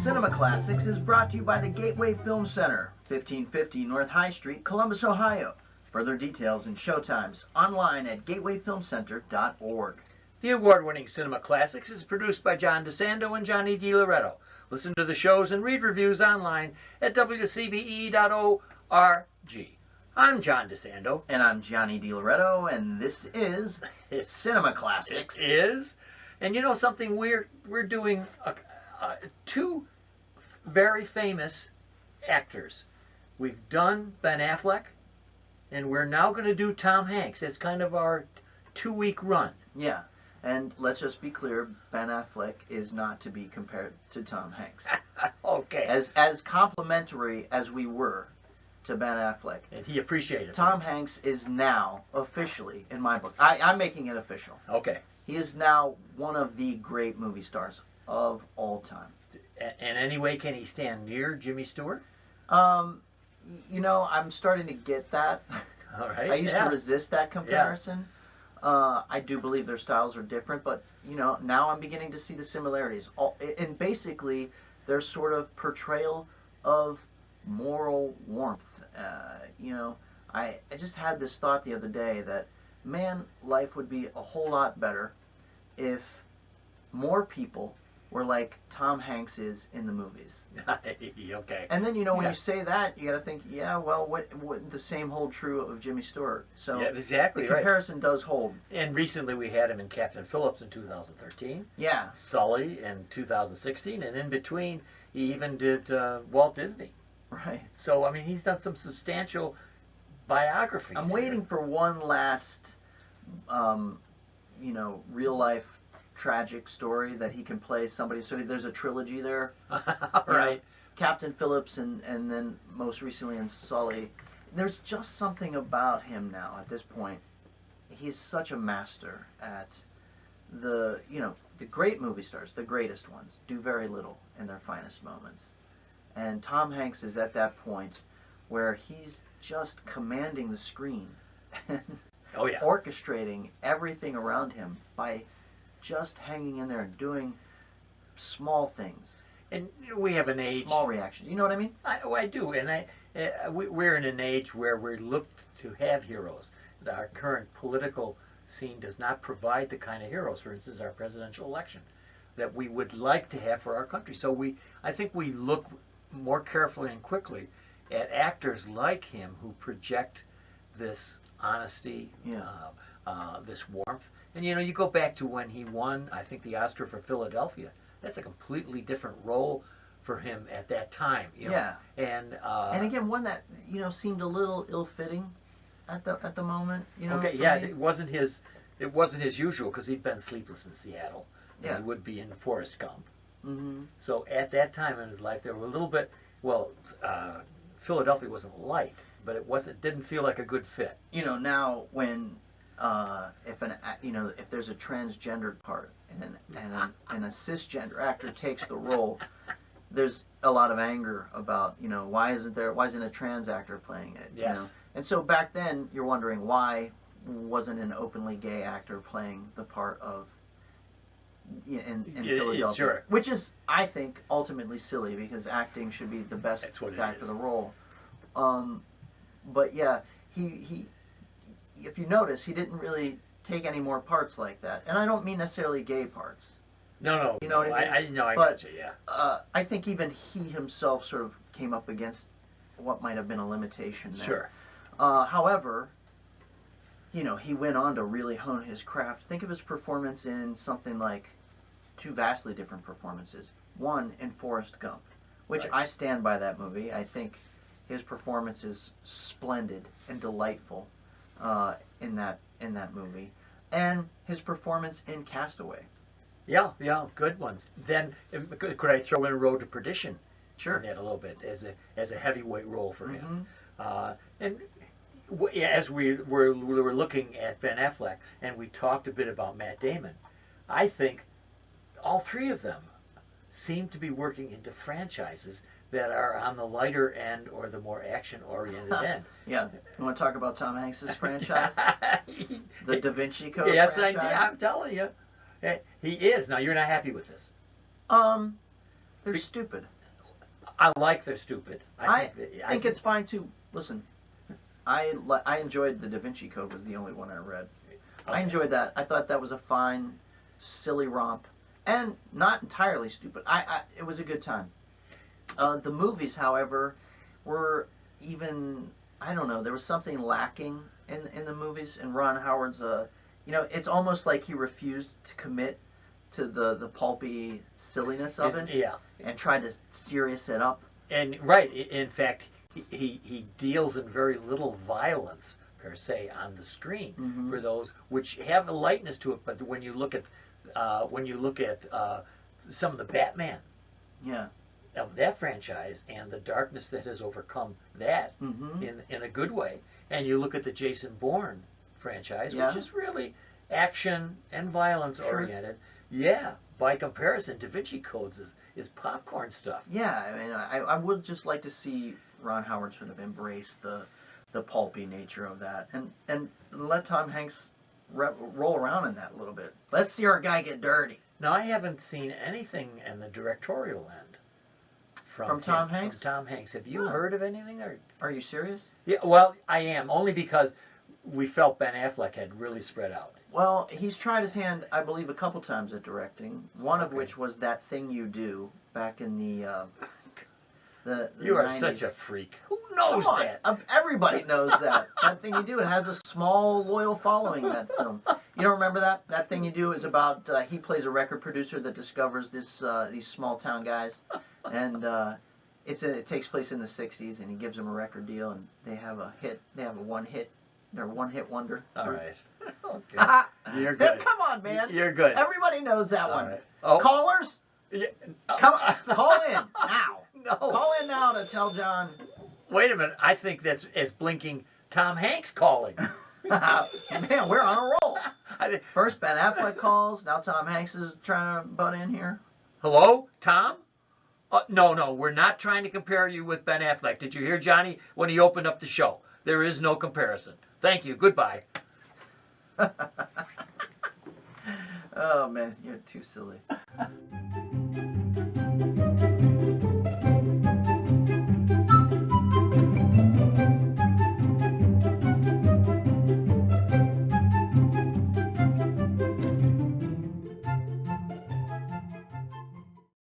Cinema Classics is brought to you by the Gateway Film Center, 1550 North High Street, Columbus, Ohio. Further details and showtimes online at gatewayfilmcenter.org. The award-winning Cinema Classics is produced by John DeSando and Johnny DiLoretto. Listen to the shows and read reviews online at WCBE.org. I'm John DeSando. And I'm Johnny DiLoretto, and this is Cinema Classics. It is. And you know something, we're doing two very famous actors. We've done Ben Affleck, and we're now going to do Tom Hanks. It's kind of our 2-week run. Yeah, and let's just be clear, Ben Affleck is not to be compared to Tom Hanks. Okay. As complimentary as we were to Ben Affleck. And he appreciated it. Tom Hanks is now officially, in my book, I'm making it official. Okay. He is now one of the great movie stars of all time. And anyway, can he stand near Jimmy Stewart? You know, I'm starting to get that. All right. I used to resist that comparison. Yeah. I do believe their styles are different, but you know, now I'm beginning to see the similarities. And basically, their sort of portrayal of moral warmth. You know, I just had this thought the other day that, man, life would be a whole lot better if more people were like Tom Hanks is in the movies. Okay. And then, you know, when you say that, you got to think, yeah, well, what the same hold true of Jimmy Stewart. So yeah, exactly. The comparison does hold. And recently we had him in Captain Phillips in 2013. Yeah. Sully in 2016, and in between he even did Walt Disney. Right. So I mean, he's done some substantial biographies. I'm waiting for one last, you know, real life tragic story that he can play somebody. So there's a trilogy there. Right. Captain Phillips and then most recently in Sully. There's just something about him now at this point. He's such a master at the great movie stars, the greatest ones, do very little in their finest moments. And Tom Hanks is at that point where he's just commanding the screen and orchestrating everything around him by just hanging in there and doing small things. And we have an age. Small reactions. You know what I mean? I do. And we're in an age where we look to have heroes. Our current political scene does not provide the kind of heroes, for instance, our presidential election, that we would like to have for our country. So I think we look more carefully and quickly at actors like him who project this honesty, this warmth. And you know, you go back to when he won, I think, the Oscar for Philadelphia. That's a completely different role for him at that time. You know? Yeah. And again, one that seemed a little ill-fitting at the moment. You know. Okay. Yeah. It wasn't his usual, because he'd been Sleepless in Seattle. And he would be in Forrest Gump. Mm-hmm. So at that time in his life, there were a little bit. Well, Philadelphia wasn't light, but it didn't feel like a good fit. You know, now when if there's a transgendered part and a cisgender actor takes the role, there's a lot of anger about why isn't a trans actor playing it? Yes. You know? And so back then you're wondering why wasn't an openly gay actor playing the part of in Philadelphia, sure. Which is, I think, ultimately silly, because acting should be the best guy for the role. But yeah, he if you notice, he didn't really take any more parts like that, and I don't mean necessarily gay parts. No. You know what I mean? I got you. Yeah. I think even he himself sort of came up against what might have been a limitation there. Sure. However, he went on to really hone his craft. Think of his performance in something like two vastly different performances. One in Forrest Gump, which I stand by that movie. I think his performance is splendid and delightful in that movie, and his performance in Castaway. Yeah, good ones. Then could I throw in Road to Perdition? Sure. In that a little bit as a heavyweight role for him. And as we were looking at Ben Affleck, and we talked a bit about Matt Damon, I think all three of them seem to be working into franchises that are on the lighter end or the more action-oriented end. Yeah. You want to talk about Tom Hanks' franchise? The Da Vinci Code yes, franchise? I'm telling you. He is. Now, you're not happy with this. They're stupid. I like they're stupid. I think it's fine to listen. I enjoyed the Da Vinci Code was the only one I read. Okay. I enjoyed that. I thought that was a fine, silly romp, and not entirely stupid. It was a good time. The movies, however, were even, I don't know, there was something lacking in the movies. And Ron Howard's, it's almost like he refused to commit to the pulpy silliness of it. Yeah. And tried to serious it up. And right, in fact, he deals in very little violence per se on the screen for those which have a lightness to it. But when you look at some of the Batman, yeah, of that franchise and the darkness that has overcome that in a good way, and you look at the Jason Bourne franchise, which is really action and violence oriented. Yeah, by comparison, Da Vinci Codes is popcorn stuff. Yeah, I mean, I would just like to see Ron Howard sort of embrace the pulpy nature of that, and let Tom Hanks roll around in that a little bit. Let's see our guy get dirty. Now, I haven't seen anything in the directorial end from Tom Hanks. From Tom Hanks, have you heard of anything? Or are you serious? Yeah, well, I am, only because we felt Ben Affleck had really spread out. Well, he's tried his hand, I believe, a couple times at directing. One of which was That Thing You Do back in the You are 90s. such a freak. Who knows that? Everybody knows that. That Thing You Do. It has a small, loyal following, that film. You don't remember that? That Thing You Do is about, he plays a record producer that discovers these small town guys. And it takes place in the 60s, and he gives them a record deal, and they have a hit. They have a one-hit. They're a one-hit wonder. All right. Okay. You're good. Come on, man. You're good. Everybody knows that one. Right. Oh. Callers? Yeah. Call in now. No. Call in now to tell John. Wait a minute. I think that's as blinking Tom Hanks calling. Man, we're on a roll. First Ben Affleck calls. Now Tom Hanks is trying to butt in here. Hello, Tom? No, we're not trying to compare you with Ben Affleck. Did you hear Johnny when he opened up the show? There is no comparison. Thank you. Goodbye. Oh, man, you're too silly.